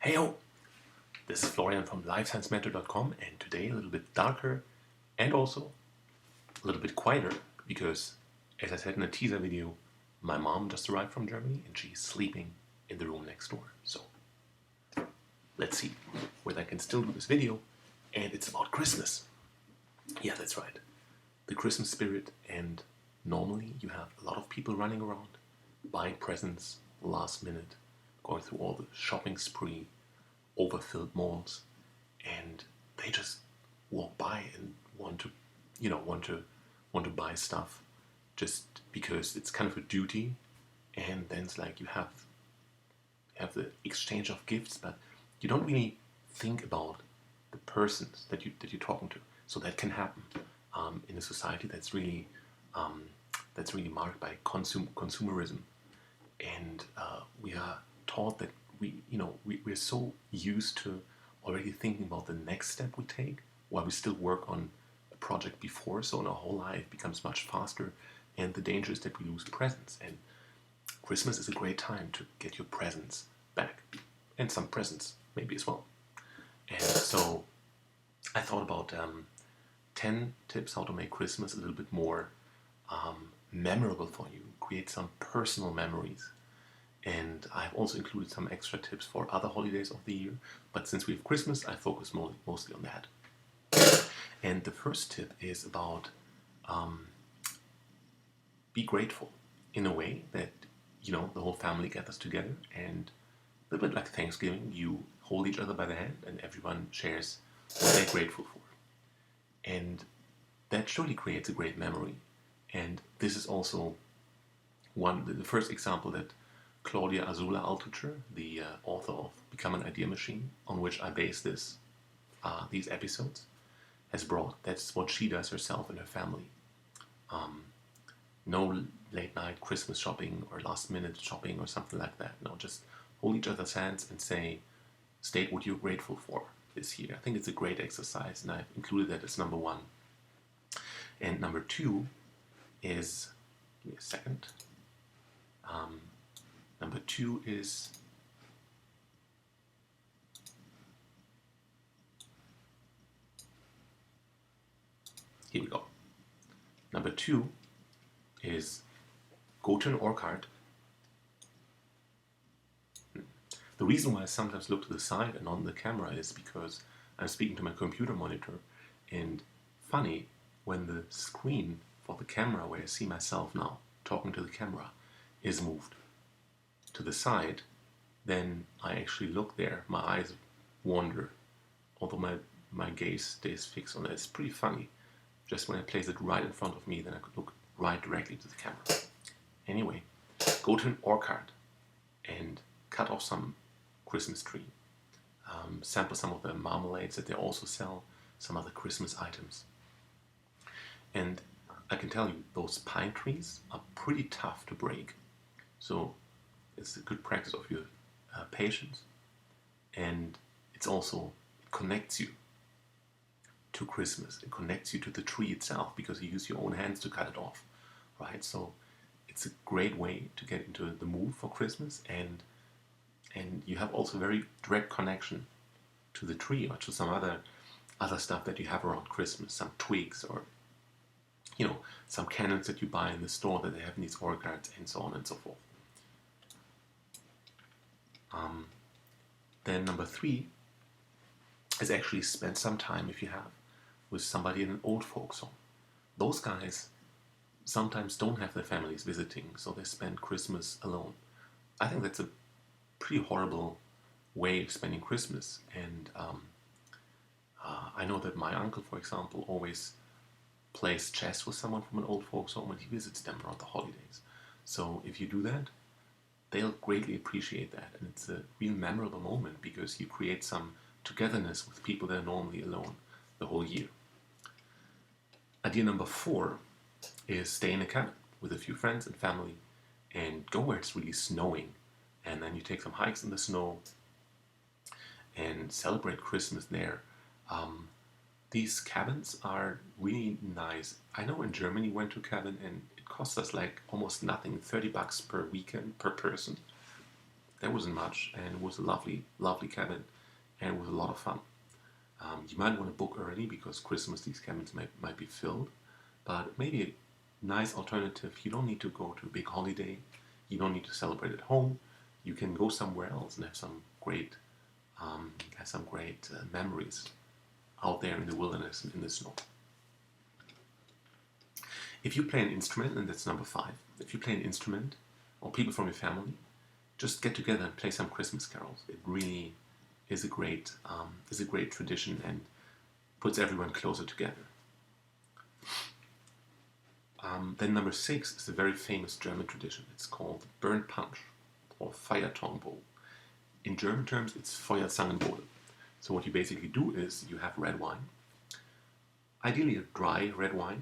Heyo! This is Florian from LifeScienceMentor.com, and today a little bit darker and also a little bit quieter because, as I said in a teaser video, my mom just arrived from Germany and she's sleeping in the room next door. So let's see whether I can still do this video, and it's about Christmas. Yeah, that's right. The Christmas spirit, and normally you have a lot of people running around, buying presents last minute, going through all the shopping spree, overfilled malls, and they just walk by and want to, want to buy stuff just because it's kind of a duty. And then it's like you have the exchange of gifts, but you don't really think about the persons that you're talking to. So that can happen in a society um, that's really marked by consumerism, and we are taught that we're so used to already thinking about the next step we take while we still work on a project before. So our whole life becomes much faster, and the danger is that we lose presents. And Christmas is a great time to get your presents back, and some presents maybe as well. And so I thought about 10 tips how to make Christmas a little bit more memorable for you, create some personal memories. And I've also included some extra tips for other holidays of the year, but since we have Christmas, I focus mostly on that. And the first tip is about be grateful in a way that, the whole family gathers together, and a little bit like Thanksgiving, you hold each other by the hand and everyone shares what they're grateful for. And that surely creates a great memory. And this is also the first example that Claudia Azula Altucher, the author of Become an Idea Machine, on which I base these episodes, has brought. That's what she does herself and her family. No late night Christmas shopping or last minute shopping or something like that. No, just hold each other's hands and state what you're grateful for this year. I think it's a great exercise, and I've included that as number one. And number two is, give me a second. Number two is here we go. Number two is go to an org card. The reason why I sometimes look to the side and on the camera is because I'm speaking to my computer monitor, and funny, when the screen for the camera where I see myself now talking to the camera is moved to the side, then I actually look there, my eyes wander, although my gaze stays fixed on it. It's pretty funny. Just when I place it right in front of me, then I could look right directly to the camera. Anyway, go to an org card and cut off some Christmas tree. Sample some of the marmalades that they also sell, some other Christmas items. And I can tell you, those pine trees are pretty tough to break. So it's a good practice of your patience, and it connects you to Christmas. It connects you to the tree itself because you use your own hands to cut it off, right? So it's a great way to get into the mood for Christmas, and you have also very direct connection to the tree or to some other stuff that you have around Christmas, some twigs or some candles that you buy in the store that they have in these org cards, and so on and so forth. Then number three is actually spend some time, if you have, with somebody in an old folks home. Those guys sometimes don't have their families visiting, so they spend Christmas alone. I think that's a pretty horrible way of spending Christmas, and I know that my uncle, for example, always plays chess with someone from an old folks home when he visits them around the holidays. So if you do that, they'll greatly appreciate that, and it's a real memorable moment because you create some togetherness with people that are normally alone the whole year. Idea number four is stay in a cabin with a few friends and family and go where it's really snowing, and then you take some hikes in the snow and celebrate Christmas there. These cabins are really nice. I know in Germany we went to a cabin and it cost us like almost nothing, $30 per weekend per person. There wasn't much, and it was a lovely, lovely cabin, and it was a lot of fun. You might want to book early because Christmas these cabins might be filled, but maybe a nice alternative. You don't need to go to a big holiday. You don't need to celebrate at home. You can go somewhere else and have some great, memories out there in the wilderness and in the snow. If you play an instrument, and that's number 5, if you play an instrument, or people from your family, just get together and play some Christmas carols. It really is a great tradition and puts everyone closer together. Then number 6 is a very famous German tradition. It's called burnt punch or Feiertongbowle. In German terms, it's Feuerzangenbowle. So what you basically do is you have red wine, ideally a dry red wine.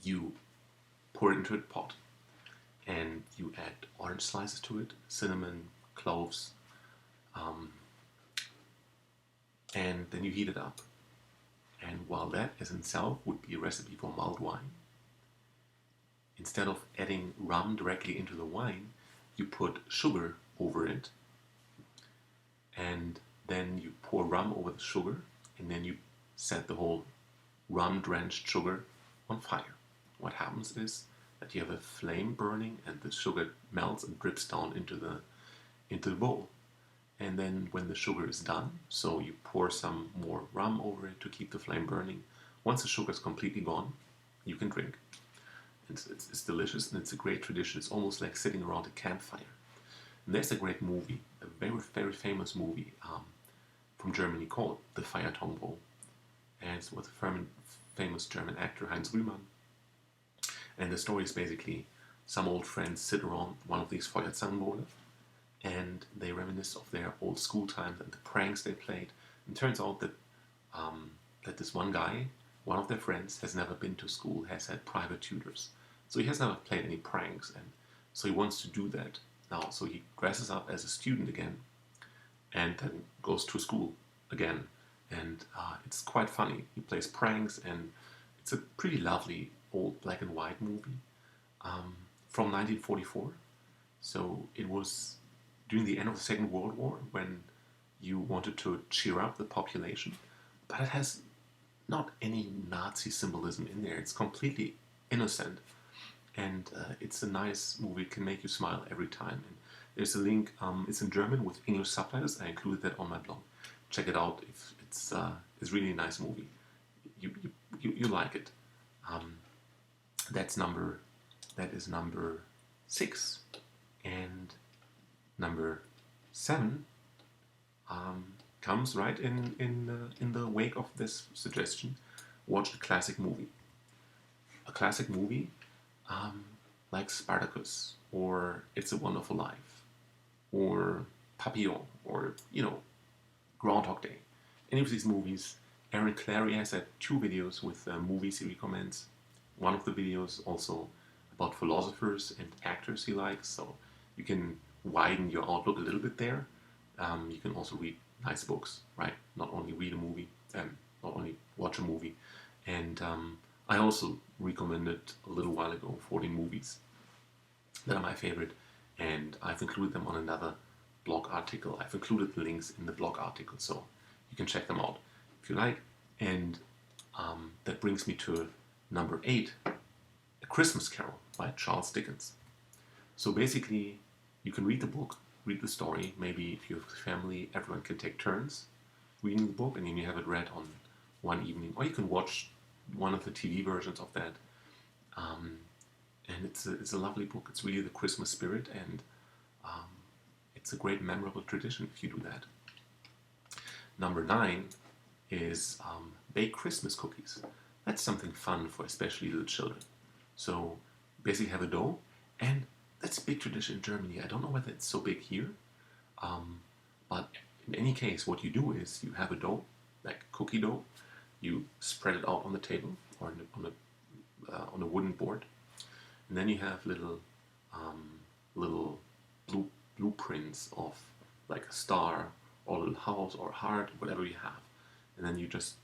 You pour it into a pot and you add orange slices to it, cinnamon, cloves, and then you heat it up. And while that as in itself would be a recipe for mulled wine, instead of adding rum directly into the wine, you put sugar over it, and then you pour rum over the sugar, and then you set the whole rum-drenched sugar on fire. What happens is that you have a flame burning, and the sugar melts and drips down into the bowl. And then when the sugar is done, so you pour some more rum over it to keep the flame burning. Once the sugar is completely gone, you can drink. It's delicious, and it's a great tradition. It's almost like sitting around a campfire. And there's a great movie, a very, very famous movie from Germany called The Feiertongbowle. And it's with a famous German actor, Heinz Rühmann. And the story is basically some old friends sit around one of these Feuerzangenbowle and they reminisce of their old school times and the pranks they played. And it turns out that that this one guy, one of their friends, has never been to school, has had private tutors. So he has never played any pranks, and so he wants to do that now. So he dresses up as a student again and then goes to school again. And it's quite funny. He plays pranks, and it's a pretty lovely old black and white movie from 1944. So it was during the end of the Second World War when you wanted to cheer up the population, but it has not any Nazi symbolism in there. It's completely innocent, and it's a nice movie. It can make you smile every time. And there's a link. It's in German with English subtitles. I included that on my blog. Check it out. If it's really a nice movie. You like it. That is number 6, and number 7 comes right in the wake of this suggestion. Watch a classic movie. A classic movie like Spartacus, or It's a Wonderful Life, or Papillon, or Groundhog Day. Any of these movies. Aaron Clary has had 2 videos with movies he recommends. One of the videos also about philosophers and actors he likes, so you can widen your outlook a little bit there. You can also read nice books, right? Not only read a movie, not only watch a movie. And I also recommended a little while ago 14 movies that are my favorite, and I've included them on another blog article. I've included the links in the blog article, so you can check them out if you like. And that brings me to number 8, A Christmas Carol by Charles Dickens. So basically, you can read the book, read the story. Maybe if you have a family, everyone can take turns reading the book, and then you have it read on one evening. Or you can watch one of the TV versions of that. And it's a lovely book. It's really the Christmas spirit, and it's a great memorable tradition if you do that. Number 9 is bake Christmas cookies. That's something fun for especially little children. So basically have a dough, and that's a big tradition in Germany. I don't know whether it's so big here, but in any case, what you do is you have a dough, like cookie dough. You spread it out on the table or on a wooden board, and then you have little blueprints of like a star or a little house or heart, whatever you have, and then you just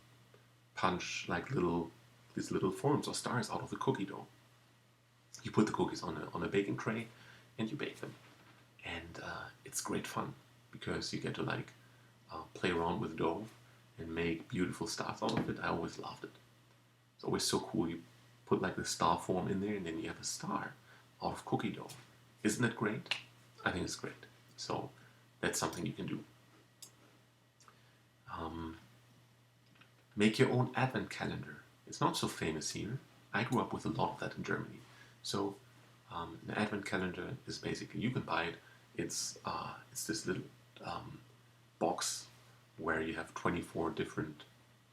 punch like these little forms or stars out of the cookie dough. You put the cookies on a baking tray and you bake them, and it's great fun because you get to like play around with dough and make beautiful stars out of it. I always loved it. It's always so cool. You put like the star form in there and then you have a star out of cookie dough. Isn't that great? I think it's great. So that's something you can do. Make your own advent calendar. It's not so famous here. I grew up with a lot of that in Germany. So an advent calendar is basically, you can buy it. It's this little box where you have 24 different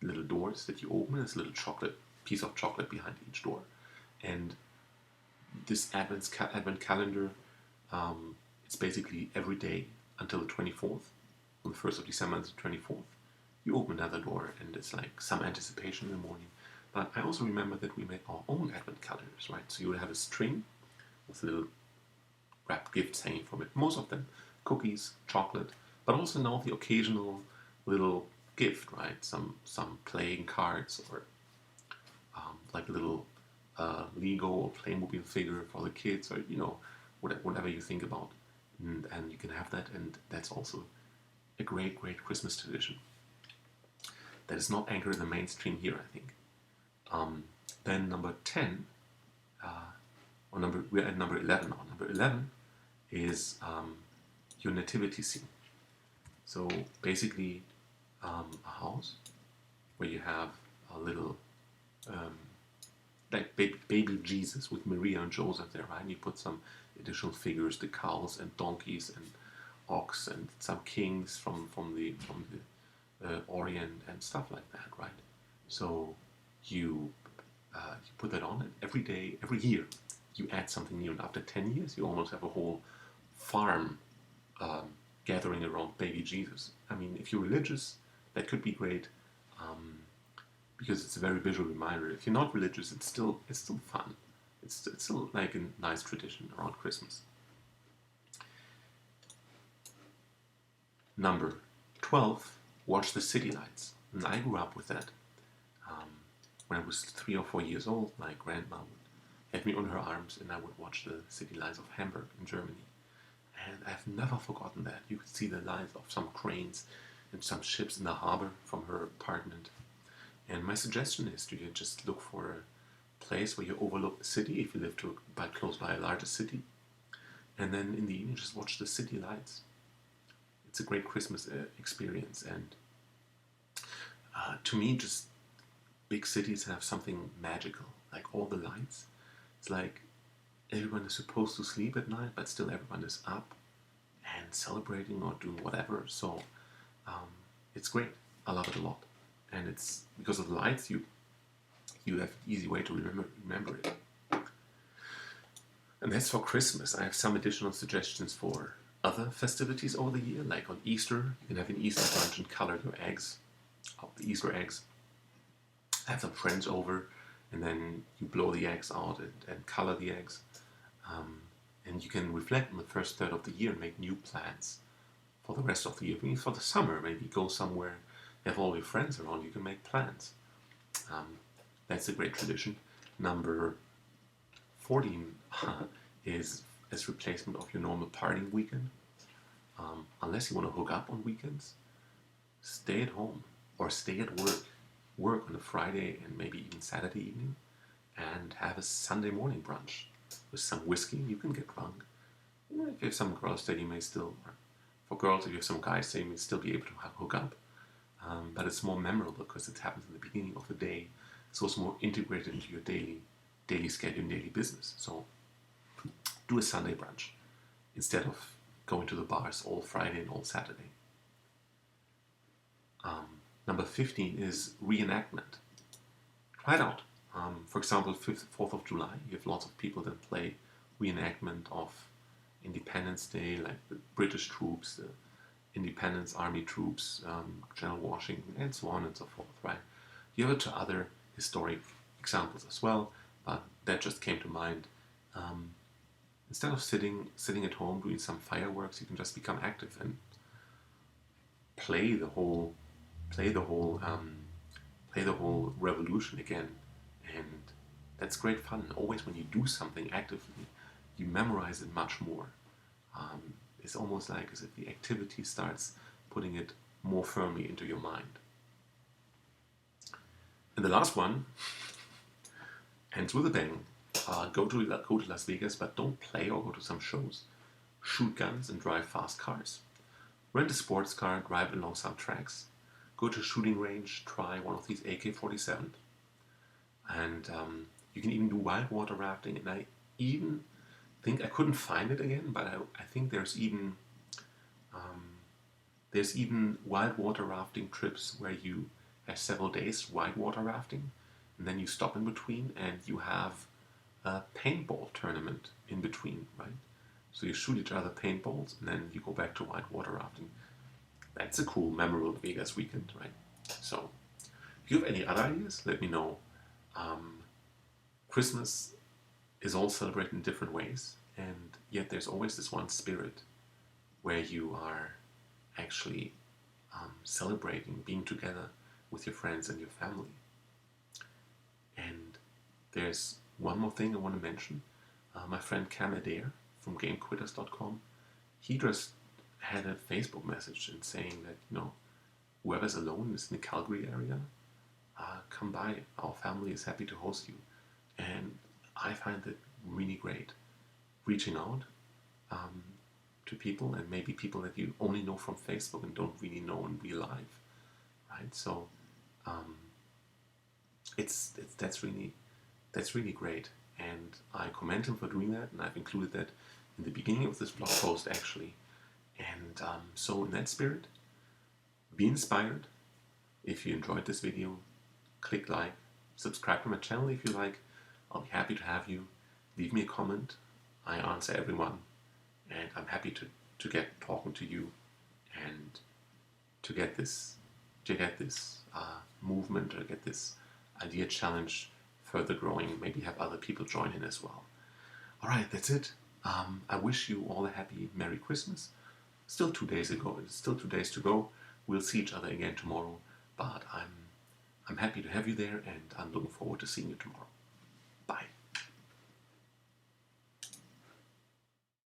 little doors that you open. There's a little piece of chocolate behind each door. And this advent calendar, it's basically every day until the 24th, from the 1st of December to the 24th. You open another door and it's like some anticipation in the morning. But I also remember that we made our own advent calendars, right? So you would have a string with little wrapped gifts hanging from it. Most of them cookies, chocolate, but also now the occasional little gift, right? Some playing cards or like a little Lego or Playmobil figure for the kids, or whatever you think about, and you can have that, and that's also a great Christmas tradition that is not anchored in the mainstream here, I think. Then number 10, we're at number 11 now. Number 11 is your nativity scene. So basically, a house where you have a little like baby Jesus with Maria and Joseph there, right? And you put some additional figures, the cows and donkeys and ox and some kings from the Orient and stuff like that, right? So you put that on, and every day, every year, you add something new. And after 10 years, you almost have a whole farm gathering around baby Jesus. I mean, if you're religious, that could be great, because it's a very visual reminder. If you're not religious, it's still fun. It's still like a nice tradition around Christmas. Number 12, watch the city lights. And I grew up with that. When I was 3 or 4 years old, my grandma would have me on her arms and I would watch the city lights of Hamburg in Germany. And I've never forgotten that. You could see the lights of some cranes and some ships in the harbor from her apartment. And my suggestion is to you just look for a place where you overlook the city, if you live close by a larger city. And then in the evening, just watch the city lights. It's a great Christmas experience. And to me, just big cities have something magical. Like all the lights. It's like everyone is supposed to sleep at night, but still everyone is up and celebrating or doing whatever. So it's great. I love it a lot. And it's because of the lights, you have an easy way to remember it. And that's for Christmas. I have some additional suggestions for other festivities over the year, like on Easter. You can have an Easter brunch and color your eggs, the Easter eggs. Have some friends over, and then you blow the eggs out and color the eggs. And you can reflect on the first third of the year and make new plans for the rest of the year. Maybe for the summer, maybe go somewhere, have all your friends around, you can make plans. That's a great tradition. Number 14 is as replacement of your normal partying weekend. Unless you want to hook up on weekends, stay at home or stay at work. Work on a Friday and maybe even Saturday evening, and have a Sunday morning brunch with some whiskey. You can get drunk. If you have some girls there, you may still, or for girls, if you have some guys there, you may still be able to hook up. But it's more memorable because it happens in the beginning of the day. So it's more integrated into your daily schedule and daily business. So do a Sunday brunch instead of going to the bars all Friday and all Saturday. Number 15 is reenactment. Try it out. For example, 4th of July, you have lots of people that play reenactment of Independence Day, like the British troops, the Independence Army troops, General Washington, and so on and so forth, right? You have it to other historic examples as well, but that just came to mind. Instead of sitting at home doing some fireworks, you can just become active and play the whole revolution again, and that's great fun. Always when you do something actively, you memorize it much more. it's almost like as if the activity starts putting it more firmly into your mind. And the last one ends with a bang. Go to Las Vegas, but don't play or go to some shows. Shoot guns and drive fast cars. Rent a sports car, drive along some tracks. Go to a shooting range, try one of these AK-47. And you can even do wild water rafting. And I even think, I couldn't find it again, but I think there's even wild water rafting trips where you have several days wild water rafting, and then you stop in between and you have a paintball tournament in between, right? So you shoot each other paintballs and then you go back to white water rafting. That's a cool, memorable Vegas weekend, right? So if you have any other ideas, let me know. Christmas is all celebrated in different ways, and yet there's always this one spirit where you are actually celebrating being together with your friends and your family. And there's one more thing I want to mention. My friend Cam Adair from GameQuitters.com, he just had a Facebook message and saying that, whoever's alone is in the Calgary area, come by. Our family is happy to host you. And I find it really great, reaching out to people, and maybe people that you only know from Facebook and don't really know in real life, right? So that's really great, and I commend him for doing that, and I've included that in the beginning of this blog post actually. And so in that spirit, be inspired. If you enjoyed this video, click like, subscribe to my channel if you like. I'll be happy to have you. Leave me a comment. I answer everyone, and I'm happy to get talking to you and to get this movement, or get this idea challenge further growing. Maybe have other people join in as well. All right, that's it. I wish you all a happy Merry Christmas. Still 2 days ago. It's still 2 days to go. We'll see each other again tomorrow, but I'm happy to have you there, and I'm looking forward to seeing you tomorrow.